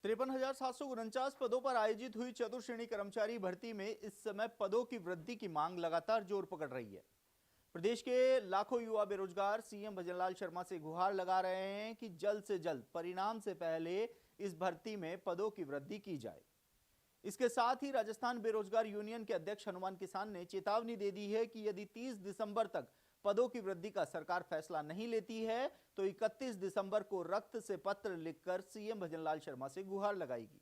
53,749 पदों पर आयोजित हुई चतुर्श्रेणी कर्मचारी भर्ती में इस समय पदों की वृद्धि की मांग लगातार जोर पकड़ रही है। प्रदेश के लाखों युवा बेरोजगार सीएम भजनलाल शर्मा से गुहार लगा रहे हैं कि जल्द से जल्द परिणाम से पहले इस भर्ती में पदों की वृद्धि की जाए। इसके साथ ही राजस्थान बेरोजगार यूनियन के अध्यक्ष हनुमान किसान ने चेतावनी दे दी है कि यदि 30 दिसंबर तक पदों की वृद्धि का सरकार फैसला नहीं लेती है तो 31 दिसंबर को रक्त से पत्र लिखकर सीएम भजनलाल शर्मा से गुहार लगाएगी।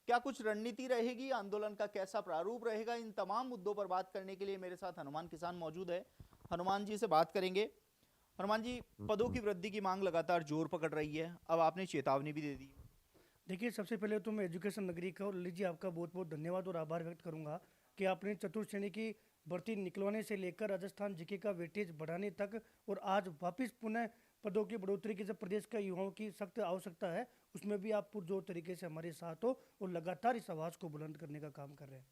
क्या कुछ रणनीति रहेगी, आंदोलन का कैसा प्रारूप रहेगा, इन तमाम मुद्दों पर बात करने के लिए मेरे साथ हनुमान किसान मौजूद है। हनुमान जी से बात करेंगे। हनुमान जी, पदों की वृद्धि की मांग लगातार जोर पकड़ रही है, अब आपने चेतावनी भी दे दी। देखिए, सबसे पहले तो मैं एजुकेशन नगरी का और लीजिए आपका बहुत बहुत धन्यवाद और आभार व्यक्त करूंगा कि आपने चतुर्श्रेणी की भर्ती निकलवाने से लेकर राजस्थान जीके का वेटेज बढ़ाने तक और आज वापस पुनः पदों की बढ़ोतरी की जब प्रदेश का युवाओं की सख्त आवश्यकता है, उसमें भी आप पुरजोर तरीके से हमारे साथ हो और लगातार इस आवाज़ को बुलंद करने का काम कर रहे हैं।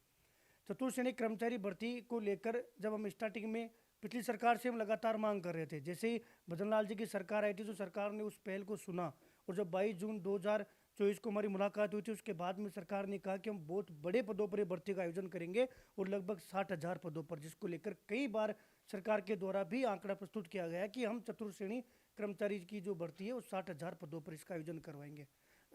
चतुर्श्रेणी कर्मचारी भर्ती को लेकर जब हम स्टार्टिंग में पिछली सरकार से हम लगातार मांग कर रहे थे, जैसे ही भजनलाल जी की सरकार आई थी तो सरकार ने उस पहल को सुना और जब 22 जून 2024 को हमारी मुलाकात हुई थी उसके बाद में सरकार ने कहा कि हम बहुत बड़े पदों पर भर्ती का आयोजन करेंगे और लगभग 60,000 पदों पर, जिसको लेकर कई बार सरकार के द्वारा भी आंकड़ा प्रस्तुत किया गया कि हम चतुर्श्रेणी कर्मचारी की जो भर्ती है वो 60,000 पदों पर इसका आयोजन करवाएंगे।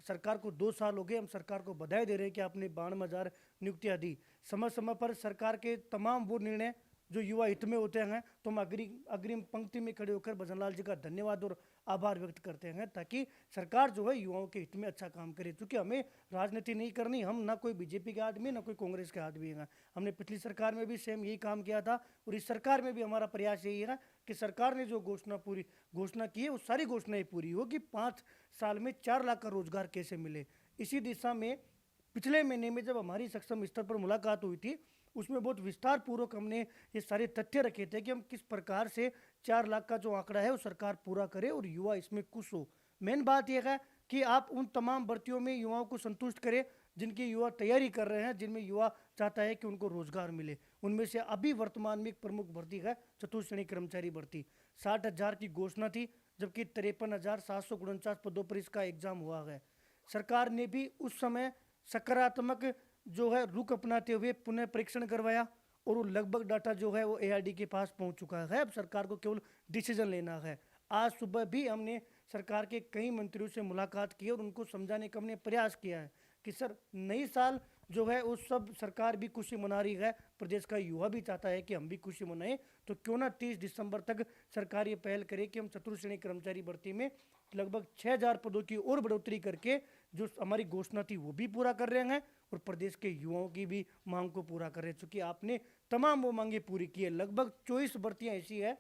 सरकार को 2 साल हो गए, हम सरकार को बधाई दे रहे हैं कि आपने 92,000 नियुक्तियां दी। समय समय पर सरकार के तमाम वो निर्णय जो युवा हित में होते हैं तो हम अग्रिम पंक्ति में खड़े होकर भजनलाल जी का धन्यवाद और आभार व्यक्त करते हैं ताकि सरकार जो है युवाओं के हित में अच्छा काम करे। क्योंकि हमें राजनीति नहीं करनी, हम ना कोई बीजेपी के आदमी ना कोई कांग्रेस के आदमी हैं। हमने पिछली सरकार में भी सेम यही काम किया था और इस सरकार में भी हमारा प्रयास यही है कि सरकार ने जो घोषणा की है वो सारी घोषणाएं पूरी हो कि 5 साल में 4 लाख का रोजगार कैसे मिले। इसी दिशा में पिछले महीने में जब हमारी सक्षम स्तर पर मुलाकात हुई थी उसमें बहुत विस्तार पूर्वक हमने ये सारे तथ्य रखे थे कि हम किस प्रकार से 4 लाख का जो आंकड़ा है वो सरकार पूरा करे और युवा इसमें खुश हो। मेन बात यह है कि आप उन तमाम भर्तियों में युवाओं को संतुष्ट करें जिनकी युवा तैयारी कर रहे हैं, जिनमें युवा चाहता है कि उनको रोजगार मिले। उनमें से अभी वर्तमान में एक प्रमुख भर्ती है चतुर्श्रेणी कर्मचारी भर्ती। 60,000 की घोषणा थी जबकि 53,749 पदों पर इसका एग्जाम हुआ है। सरकार ने भी उस समय सकारात्मक जो है रुख अपनाते हुए पुनः परीक्षण करवाया और वो लगभग डाटा जो है वो एआरडी के पास पहुंच चुका है। अब सरकार को केवल डिसीजन लेना है। आज सुबह भी हमने सरकार के कई मंत्रियों से मुलाकात की और उनको समझाने का हमने प्रयास किया है कि सर नई साल जो है उस सब सरकार भी खुशी मना रही है, प्रदेश का युवा भी चाहता है कि हम भी खुशी मनाएं, तो क्यों ना 30 दिसंबर तक सरकार ये पहल करे कि हम चतुर्श्रेणी कर्मचारी भर्ती में लगभग 6,000 पदों की और बढ़ोतरी करके जो हमारी घोषणा थी वो भी पूरा कर रहे हैं और प्रदेश के युवाओं की भी मांग को पूरा कर रहे हैं। चूंकि आपने तमाम वो मांगे पूरी की है, लगभग 24 भर्तियां ऐसी है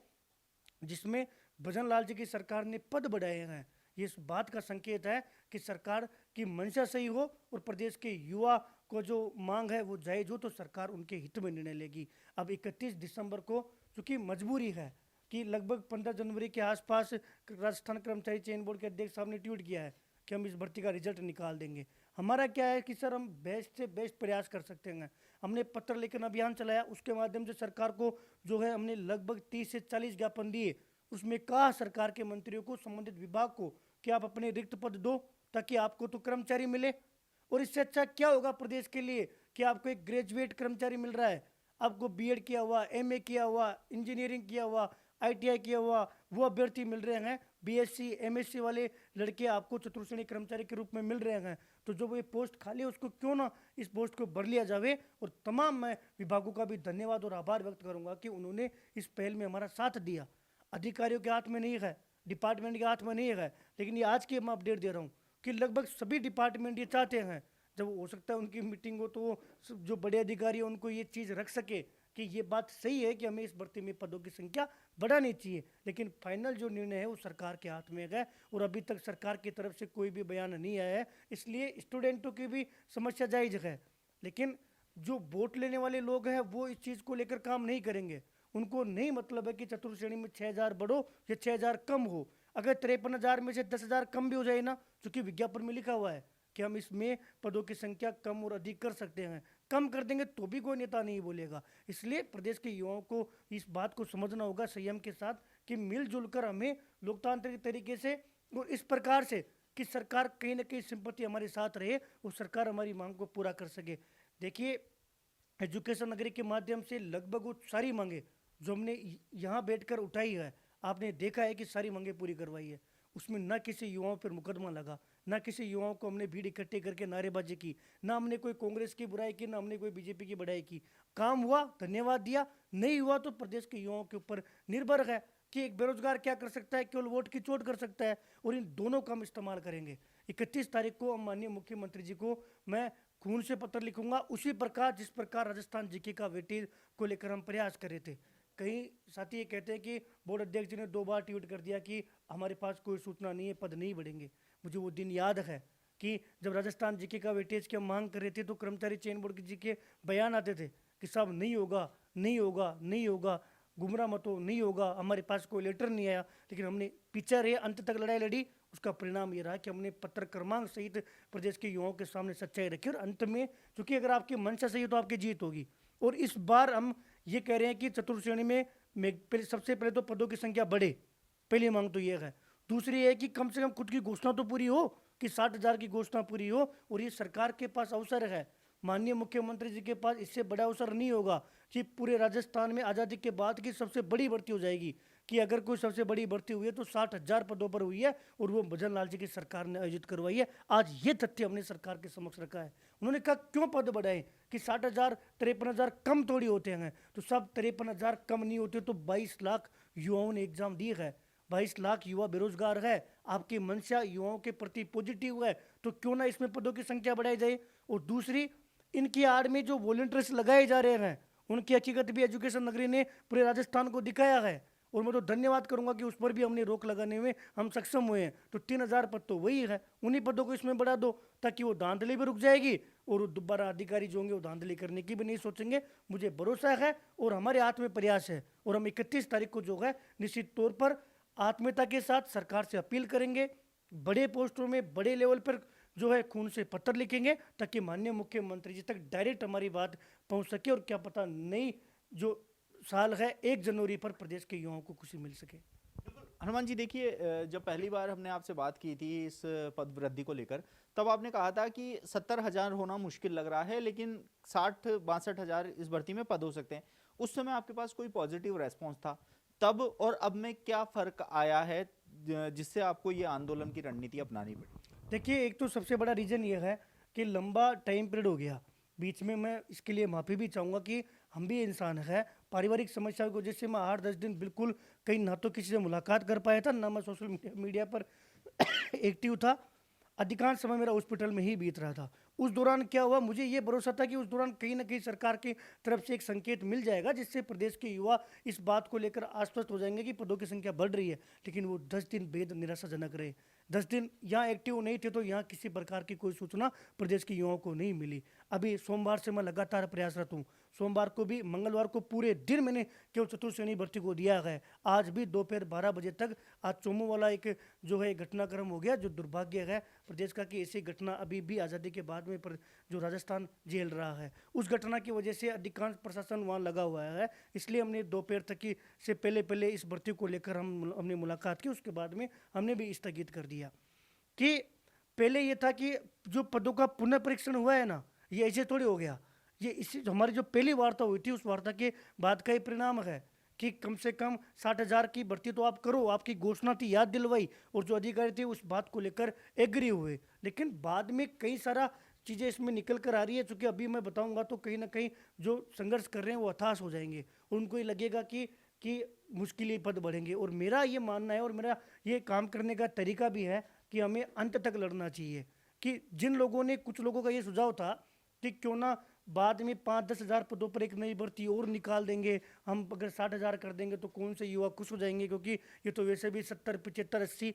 जिसमें भजनलाल जी की सरकार ने पद बढ़ाए हैं। ये इस बात का संकेत है कि सरकार की मंशा सही हो और प्रदेश के युवा को जो मांग है वो जायज हो तो सरकार उनके हित में निर्णय लेगी। अब 31 दिसंबर को चूंकि मजबूरी है कि लगभग 15 जनवरी के आसपास राजस्थान कर्मचारी चयन बोर्ड के अध्यक्ष साहब ने ट्वीट किया है कि हम इस भर्ती का रिजल्ट निकाल देंगे। हमारा क्या है कि सर हम बेस्ट से बेस्ट प्रयास कर सकते हैं। हमने पत्र लेखन अभियान चलाया, उसके माध्यम से सरकार को जो है हमने लगभग 30 से 40 ज्ञापन दिए। उसमें कहा सरकार के मंत्रियों को, संबंधित विभाग को कि आप अपने रिक्त पद दो ताकि आपको तो कर्मचारी मिले। और इससे अच्छा क्या होगा प्रदेश के लिए कि आपको एक ग्रेजुएट कर्मचारी मिल रहा है, आपको बीएड किया हुआ, एमए किया हुआ, इंजीनियरिंग किया हुआ, आईटीआई किया हुआ वो अभ्यर्थी मिल रहे हैं। बीएससी एमएससी वाले लड़के आपको चतुर्श्रेणी कर्मचारी के रूप में मिल रहे हैं। तो जो ये पोस्ट खाली है उसको क्यों ना इस पोस्ट को भर लिया जावे। और तमाम मैं विभागों का भी धन्यवाद और आभार व्यक्त करूंगा कि उन्होंने इस पहल में हमारा साथ दिया। अधिकारियों के हाथ में नहीं है, डिपार्टमेंट के हाथ में नहीं है, लेकिन ये आज की मैं अपडेट दे रहा हूँ कि लगभग सभी डिपार्टमेंट ये चाहते हैं जब हो सकता है उनकी मीटिंग हो तो जो बड़े अधिकारी हैं उनको ये चीज़ रख सके कि ये बात सही है कि हमें इस भर्ती में पदों की संख्या बढ़ानी चाहिए। लेकिन फाइनल जो निर्णय है वो सरकार के हाथ में है और अभी तक सरकार की तरफ से कोई भी बयान नहीं आया है। इसलिए स्टूडेंटों की भी समस्या जायज है, लेकिन जो वोट लेने वाले लोग हैं वो इस चीज़ को लेकर काम नहीं करेंगे। उनको नहीं मतलब है कि चतुर्श्रेणी में 6,000 बढ़ो या 6,000 कम हो। अगर 53,000 में से 10,000 कम भी हो जाए ना, चूंकि विज्ञापन में लिखा हुआ है कि हम इसमें पदों की संख्या कम और अधिक कर सकते हैं, कम कर देंगे तो भी कोई नेता नहीं बोलेगा। इसलिए प्रदेश के युवाओं को इस बात को समझना होगा संयम के साथ कि मिलजुल कर हमें लोकतांत्रिक तरीके से और इस प्रकार से कि सरकार कहीं ना कहीं सिंपत्ति हमारे साथ रहे और सरकार हमारी मांग को पूरा कर सके। देखिए, एजुकेशन नगरी के माध्यम से लगभग वो सारी मांगे जो हमने यहाँ बैठकर उठाई है, आपने देखा है कि सारी मांगे पूरी करवाई है। उसमें ना किसी युवाओं पर मुकदमा लगा, ना किसी युवाओं को हमने भीड़ इकट्ठे करके नारेबाजी की, ना हमने कोई कांग्रेस की बुराई की, ना हमने कोई बीजेपी की बढ़ाई की। काम हुआ, धन्यवाद दिया, नहीं हुआ तो प्रदेश के युवाओं के ऊपर निर्भर है कि एक बेरोजगार क्या कर सकता है, केवल वोट की चोट कर सकता है, और इन दोनों का हम इस्तेमाल करेंगे। 31 तारीख को हम माननीय मुख्यमंत्री जी को मैं खून से पत्र लिखूंगा, उसी प्रकार जिस प्रकार राजस्थान जीके का वेटेज को लेकर हम प्रयास कर रहे थे। कई साथी ये कहते हैं कि बोर्ड अध्यक्ष जी ने 2 बार ट्वीट कर दिया कि हमारे पास कोई सूचना नहीं है, पद नहीं बढ़ेंगे। मुझे वो दिन याद है कि जब राजस्थान जीके का वेटेज की हम मांग कर रहे थे तो कर्मचारी चयन बोर्ड जी के बयान आते थे कि साहब नहीं होगा, नहीं होगा, नहीं होगा, गुमराह मत हो, नहीं होगा, हमारे पास कोई लेटर नहीं आया। लेकिन हमने पीछे रहे, अंत तक लड़ाई लड़ी, उसका परिणाम ये रहा कि हमने पत्र क्रमांक सहित प्रदेश के युवाओं के सामने सच्चाई रखी, और अंत में चूंकि अगर आपकी मंशा सही हो तो आपकी जीत होगी। और इस बार हम ये कह रहे हैं कि चतुर्थ श्रेणी में सबसे पहले तो पदों की संख्या बढ़े, पहली मांग तो ये है। दूसरी है कि कम से कम खुद की घोषणा तो पूरी हो, कि 60,000 की घोषणा पूरी हो, और ये सरकार के पास अवसर है, माननीय मुख्यमंत्री जी के पास इससे बड़ा अवसर नहीं होगा कि पूरे राजस्थान में आज़ादी के बाद की सबसे बड़ी भर्ती हो जाएगी। कि अगर कोई सबसे बड़ी भर्ती हुई है तो 60,000 पदों पर हुई है, और वो भजन लाल जी की सरकार ने आयोजित करवाई है। आज ये तथ्य हमने सरकार के समक्ष रखा है। उन्होंने कहा क्यों पद बढ़ाए, कि 60,000 53,000 कम थोड़ी होते हैं, तो सब 53,000 कम नहीं होते, तो 22 लाख युवाओं ने एग्जाम दी है, 22 लाख युवा बेरोजगार है, आपकी मंशा युवाओं के प्रति पॉजिटिव है, तो क्यों ना इसमें पदों की संख्या बढ़ाई जाए। और दूसरी, इनकी आड़ में जो वॉलंटियर्स लगाए जा रहे हैं उनकी हकीकत भी एजुकेशन नगरी ने पूरे राजस्थान को दिखाया है, और मैं तो धन्यवाद करूंगा कि उस पर भी हमने रोक लगाने में हम सक्षम हुए हैं। तो 3,000 पद तो वही है, उन्हीं पदों को इसमें बढ़ा दो ताकि वो धांधली भी रुक जाएगी, और दोबारा अधिकारी जो होंगे वो धांधली करने की भी नहीं सोचेंगे। मुझे भरोसा है और हमारे हाथ में प्रयास है, और हम 31 तारीख को जो है निश्चित तौर पर आत्मीयता के साथ सरकार से अपील करेंगे, बड़े पोस्टों में बड़े लेवल पर जो है खून से पत्र लिखेंगे, ताकि माननीय मुख्यमंत्री जी तक डायरेक्ट हमारी बात पहुंच सके, और क्या पता नई जो साल है 1 जनवरी पर प्रदेश के युवाओं को खुशी मिल सके। हनुमान जी, देखिए, जब पहली बार हमने आपसे बात की थी इस पद वृद्धि को लेकर, तब आपने कहा था कि 70,000 होना मुश्किल लग रहा है, लेकिन 60-62,000 इस भर्ती में पद हो सकते हैं। उस समय आपके पास कोई पॉजिटिव रेस्पॉन्स था तब और अब में? क्या फर्क आया है जिससे आपको ये आंदोलन की रणनीति अपनानी पड़ी? देखिए, एक तो सबसे बड़ा रीज़न ये है कि लंबा टाइम पीरियड हो गया बीच में। मैं इसके लिए माफ़ी भी चाहूँगा कि हम भी इंसान हैं, पारिवारिक समस्याओं की वजह से मैं 8-10 दिन बिल्कुल कहीं ना तो किसी से मुलाकात कर पाया था, ना मैं सोशल मीडिया पर एक्टिव था। अधिकांश समय मेरा हॉस्पिटल में ही बीत रहा था। उस दौरान क्या हुआ, मुझे ये भरोसा था कि उस दौरान कहीं ना कहीं सरकार की तरफ से एक संकेत मिल जाएगा जिससे प्रदेश के युवा इस बात को लेकर आश्वस्त हो जाएंगे कि पदों की संख्या बढ़ रही है। लेकिन वो 10 दिन बेहद निराशाजनक रहे। 10 दिन यहाँ एक्टिव नहीं थे तो यहाँ किसी प्रकार की कोई सूचना प्रदेश के युवाओं को नहीं मिली। अभी सोमवार से मैं लगातार प्रयासरत हूँ। सोमवार को भी, मंगलवार को पूरे दिन मैंने केवल चतुर्थ श्रेणी भर्ती को दिया है। आज भी दोपहर 12 बजे तक आज चोमू वाला एक जो है घटनाक्रम हो गया, जो दुर्भाग्य है प्रदेश का कि ऐसी घटना अभी भी आज़ादी के बाद में जो राजस्थान झेल रहा है। उस घटना की वजह से अधिकांश प्रशासन वहाँ लगा हुआ है, इसलिए हमने दोपहर तक की से पहले इस भर्ती को लेकर हमने मुलाकात की। उसके बाद में हमने भी स्थगित कर दिया कि पहले ये था कि जो पदों का पुनः परीक्षण हुआ है ना, ये ऐसे थोड़ी हो गया। ये इसी हमारी जो पहली वार्ता हुई थी उस वार्ता के बाद का ही परिणाम है कि कम से कम 60,000 की भर्ती तो आप करो, आपकी घोषणा थी, याद दिलवाई, और जो अधिकारी थे उस बात को लेकर एग्री हुए। लेकिन बाद में कई सारा चीज़ें इसमें निकल कर आ रही है, चूँकि अभी मैं बताऊंगा तो कहीं ना कहीं जो संघर्ष कर रहे हैं वो हताश हो जाएंगे, उनको ये लगेगा कि मुश्किल पद बढ़ेंगे। और मेरा ये मानना है और मेरा ये काम करने का तरीका भी है कि हमें अंत तक लड़ना चाहिए। कि जिन लोगों ने, कुछ लोगों का ये सुझाव था कि क्यों ना बाद में 5-10 हज़ार पदों पर एक नई भर्ती और निकाल देंगे, हम अगर 60,000 कर देंगे तो कौन से युवा खुश हो जाएंगे, क्योंकि ये तो वैसे भी 70, 75, 80।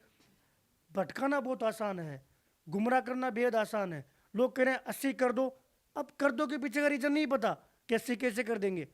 भटकाना बहुत आसान है, गुमराह करना बेहद आसान है। लोग कह रहे हैं 80 कर दो, अब कर दो के पीछे का रीजन नहीं पता कि 80 कैसे कर देंगे।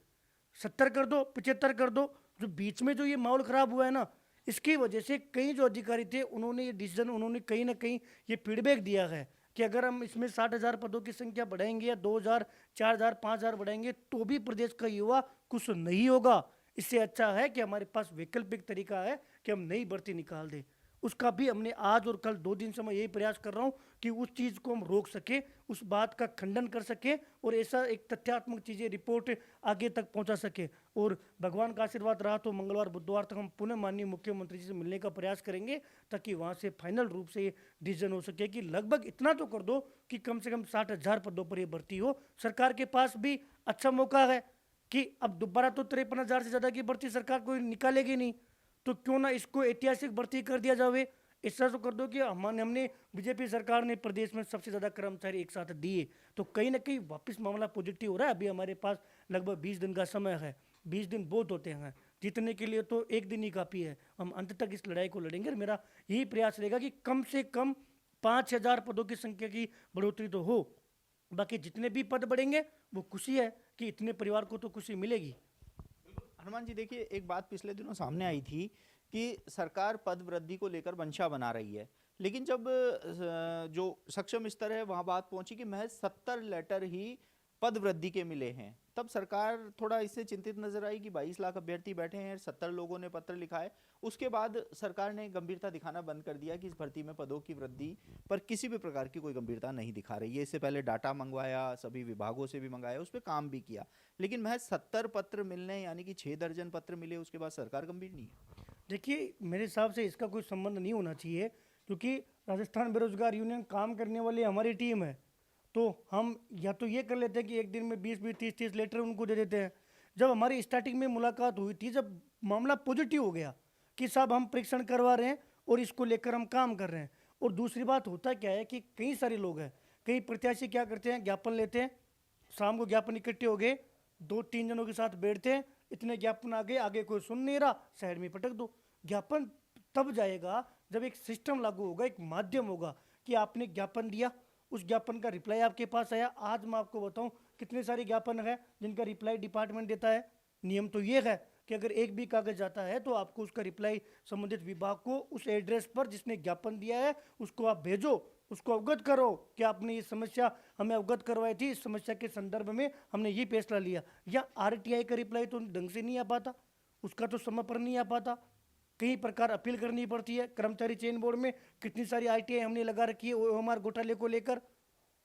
70 कर दो, 75 कर दो। जो बीच में जो ये माहौल खराब हुआ है ना, इसकी वजह से कई जो अधिकारी थे उन्होंने ये डिसीजन, उन्होंने कहीं ना कहीं ये फीडबैक दिया है कि अगर हम इसमें 60,000 पदों की संख्या बढ़ाएंगे या 2,000, 4,000, 5,000 बढ़ाएंगे तो भी प्रदेश का युवा कुछ नहीं होगा। इससे अच्छा है कि हमारे पास वैकल्पिक तरीका है कि हम नई भर्ती निकाल दें। उसका भी हमने आज और कल 2 दिन से मैं यही प्रयास कर रहा हूँ कि उस चीज़ को हम रोक सके, उस बात का खंडन कर सके और ऐसा एक तथ्यात्मक चीज़ें रिपोर्ट आगे तक पहुँचा सके। और भगवान का आशीर्वाद रहा तो मंगलवार बुधवार तक हम पुनः माननीय मुख्यमंत्री जी से मिलने का प्रयास करेंगे, ताकि वहाँ से फाइनल रूप से ये डिसीजन हो सके कि लगभग इतना तो कर दो कि कम से कम 60,000 पदों पर ये भर्ती हो। सरकार के पास भी अच्छा मौका है कि अब दोबारा तो 53,000 से ज़्यादा की भर्ती सरकार कोई निकालेगी नहीं, तो क्यों ना इसको ऐतिहासिक भर्ती कर दिया जावे। ऐसा तो कर दो कि हमने बीजेपी सरकार ने प्रदेश में सबसे ज़्यादा कर्मचारी एक साथ दिए, तो कहीं ना कहीं वापस मामला पॉजिटिव हो रहा है। अभी हमारे पास लगभग 20 दिन का समय है। 20 दिन बहुत होते हैं, जीतने के लिए तो एक दिन ही काफ़ी है। हम अंत तक इस लड़ाई को लड़ेंगे और मेरा यही प्रयास रहेगा कि कम से कम 5,000 पदों की संख्या की बढ़ोतरी तो हो। बाकी जितने भी पद बढ़ेंगे वो खुशी है कि इतने परिवार को तो खुशी मिलेगी। हनुमान जी, देखिए, एक बात पिछले दिनों सामने आई थी कि सरकार पद वृद्धि को लेकर मंशा बना रही है, लेकिन जब जो सक्षम स्तर है वहां बात पहुंची कि महज 70 लेटर ही पद वृद्धि के मिले हैं, तब सरकार थोड़ा इससे चिंतित नजर आई कि 22 लाख अभ्यर्थी बैठे हैं, 70 लोगों ने पत्र लिखा है। उसके बाद सरकार ने गंभीरता दिखाना बंद कर दिया कि इस भर्ती में पदों की वृद्धि पर किसी भी प्रकार की कोई गंभीरता नहीं दिखा रही है। इससे पहले डाटा मंगवाया, सभी विभागों से भी मंगाया, उस पर काम भी किया, लेकिन महज 70 पत्र मिलने, यानी कि 6 दर्जन पत्र मिले, उसके बाद सरकार गंभीर नहीं है। देखिए, मेरे हिसाब से इसका कोई संबंध नहीं होना चाहिए, क्योंकि राजस्थान बेरोजगार यूनियन काम करने वाली हमारी टीम है। तो हम या तो ये कर लेते हैं कि एक दिन में 20-20, 30-30 लेटर उनको दे देते हैं। जब हमारी स्टार्टिंग में मुलाकात हुई थी, जब मामला पॉजिटिव हो गया कि साहब हम परीक्षण करवा रहे हैं और इसको लेकर हम काम कर रहे हैं। और दूसरी बात होता क्या है कि कई सारे लोग हैं, कई प्रत्याशी क्या करते हैं, ज्ञापन लेते हैं, शाम को ज्ञापन इकट्ठे हो गए, 2-3 जनों के साथ बैठते हैं, इतने ज्ञापन आगे कोई सुन नहीं रहा, साइड में पटक दो। ज्ञापन तब जाएगा जब एक सिस्टम लागू होगा, एक माध्यम होगा कि आपने ज्ञापन दिया, उस ज्ञापन का रिप्लाई आपके पास आया। आज मैं आपको बताऊं कितने सारे ज्ञापन है जिनका रिप्लाई डिपार्टमेंट देता है। नियम तो ये है कि अगर एक भी कागज आता है तो आपको उसका रिप्लाई संबंधित विभाग को उस एड्रेस पर जिसने ज्ञापन दिया है उसको आप भेजो, उसको अवगत करो कि आपने ये समस्या हमें अवगत करवाई थी, इस समस्या के संदर्भ में हमने ये फैसला लिया। या आरटीआई का रिप्लाई तो ढंग से नहीं आ पाता, उसका तो समय पर नहीं आ पाता, कई प्रकार अपील करनी पड़ती है। कर्मचारी चयन बोर्ड में कितनी सारी आईटीआई हमने लगा रखी है ओएमआर घोटाले को लेकर,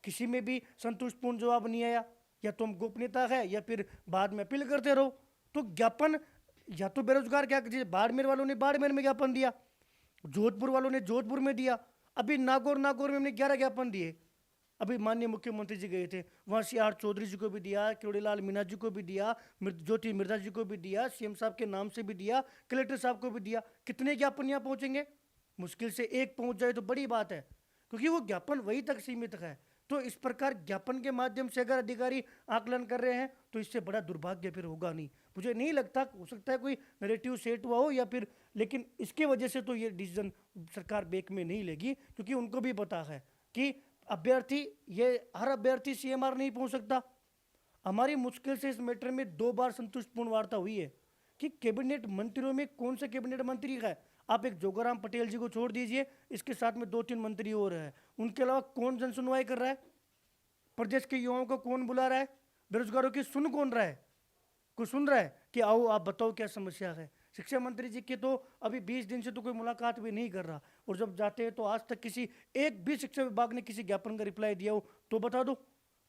किसी में भी संतुष्टपूर्ण जवाब नहीं आया। या तो हम गोपनीयता है या फिर बाद में अपील करते रहो। तो ज्ञापन या तो बेरोजगार क्या, बाड़मेर वालों ने बाड़मेर में ज्ञापन दिया, जोधपुर वालों ने जोधपुर में दिया, अभी नागौर में हमने 11 ज्ञापन दिए। अभी माननीय मुख्यमंत्री जी गए थे, वहाँ CR चौधरी जी को भी दिया, किरोड़ीलाल मीणा जी को भी दिया, ज्योति मिर्जा जी को भी दिया, CM साहब के नाम से भी दिया, कलेक्टर साहब को भी दिया। कितने ज्ञापन यहाँ पहुँचेंगे? मुश्किल से एक पहुँच जाए तो बड़ी बात है, क्योंकि वो ज्ञापन वहीं तक सीमित है। तो इस प्रकार ज्ञापन के माध्यम से अगर अधिकारी आकलन कर रहे हैं तो इससे बड़ा दुर्भाग्य फिर होगा नहीं। मुझे नहीं लगता, हो सकता है कोई नैरेटिव सेट हुआ हो या फिर, लेकिन इसके वजह से तो ये डिसीजन सरकार बैक में नहीं लेगी, क्योंकि उनको भी पता है कि अभ्यर्थी, ये हर अभ्यर्थी CMR नहीं पहुंच सकता। हमारी मुश्किल से इस मैटर में 2 बार संतुष्टपूर्ण वार्ता हुई है कि कैबिनेट मंत्रियों में कौन से कैबिनेट मंत्री है। आप एक जोगाराम पटेल जी को छोड़ दीजिए, इसके साथ में 2-3 मंत्री और हैं, उनके अलावा कौन जन सुनवाई कर रहा है? प्रदेश के युवाओं को कौन बुला रहा है? बेरोजगारों की सुन कौन रहा है? कोई सुन रहा है कि आओ आप बताओ क्या समस्या है? शिक्षा मंत्री जी की तो अभी 20 दिन से तो कोई मुलाकात भी नहीं कर रहा, और जब जाते हैं तो आज तक किसी एक भी शिक्षा विभाग ने किसी ज्ञापन का रिप्लाई दिया हो तो बता दो।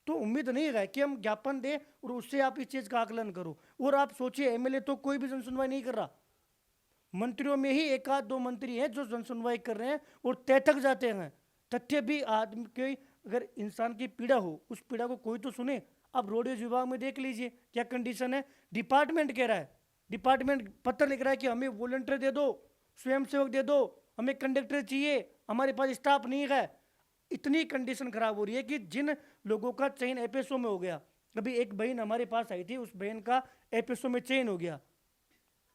तो उम्मीद नहीं है कि हम ज्ञापन दें और उससे आप इस चीज़ का आकलन करो। और आप सोचिए, MLA तो कोई भी जन सुनवाई नहीं कर रहा, मंत्रियों में ही 1-2 मंत्री हैं जो जन सुनवाई कर रहे हैं और तय तक जाते हैं। तथ्य भी आदमी के, अगर इंसान की पीड़ा हो उस पीड़ा को कोई तो सुने। अब रोडवेज विभाग में देख लीजिए क्या कंडीशन है। डिपार्टमेंट कह रहा है, डिपार्टमेंट पत्र लिख रहा है कि हमें वॉलंटियर दे दो, स्वयंसेवक दे दो, हमें कंडक्टर चाहिए, हमारे पास स्टाफ नहीं है। इतनी कंडीशन खराब हो रही है कि जिन लोगों का चयन FSO में हो गया, अभी एक बहन हमारे पास आई थी, उस बहन का FSO में चयन हो गया,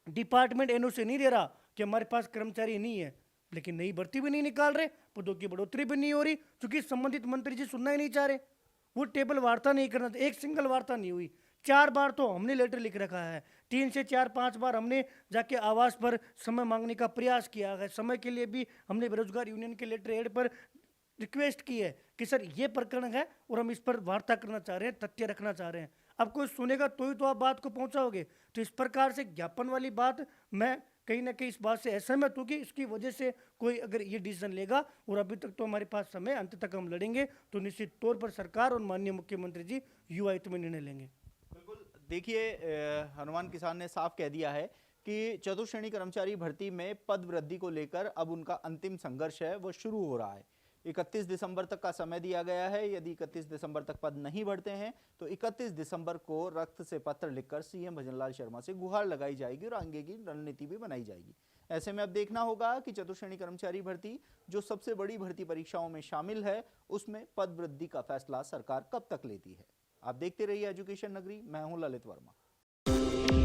डिपार्टमेंट NOC नहीं दे रहा कि हमारे पास कर्मचारी नहीं है, लेकिन नई भर्ती भी नहीं निकाल रहे, पदों की बढ़ोतरी भी नहीं हो रही, क्योंकि संबंधित मंत्री जी सुनना ही नहीं चाह रहे। वो टेबल वार्ता नहीं करना, एक सिंगल वार्ता नहीं हुई। 4 बार तो हमने लेटर लिख रखा है, 3 से 4-5 बार हमने जाके आवास पर समय मांगने का प्रयास किया है। समय के लिए भी हमने बेरोजगार यूनियन के लेटर हेड पर रिक्वेस्ट की है कि सर ये प्रकरण है और हम इस पर वार्ता करना चाह रहे हैं, तथ्य रखना चाह रहे हैं। अब कोई सुनेगा तो ही तो आप बात को पहुंचाओगे। तो इस प्रकार से ज्ञापन वाली बात मैं कहीं ना कहीं इस बात से असहमत हूँ कि इसकी वजह से कोई अगर ये डिसीजन लेगा, और अभी तक तो हमारे पास समय, अंत तक हम लड़ेंगे, तो निश्चित तौर पर सरकार और माननीय मुख्यमंत्री जी युवा हित में निर्णय लेंगे। बिल्कुल, देखिए हनुमान किसान ने साफ कह दिया है कि चतुर्थ श्रेणी कर्मचारी भर्ती में पद वृद्धि को लेकर अब उनका अंतिम संघर्ष है वो शुरू हो रहा है। 31 दिसंबर तक का समय दिया गया है। यदि 31 दिसंबर तक पद नहीं बढ़ते हैं तो 31 दिसंबर को रक्त से पत्र लिखकर सीएम भजनलाल शर्मा से गुहार लगाई जाएगी और आगे की रणनीति भी बनाई जाएगी। ऐसे में अब देखना होगा कि चतुर्थ श्रेणी कर्मचारी भर्ती जो सबसे बड़ी भर्ती परीक्षाओं में शामिल है, उसमें पद वृद्धि का फैसला सरकार कब तक लेती है। आप देखते रहिए एजुकेशन नगरी। मैं हूं ललित वर्मा।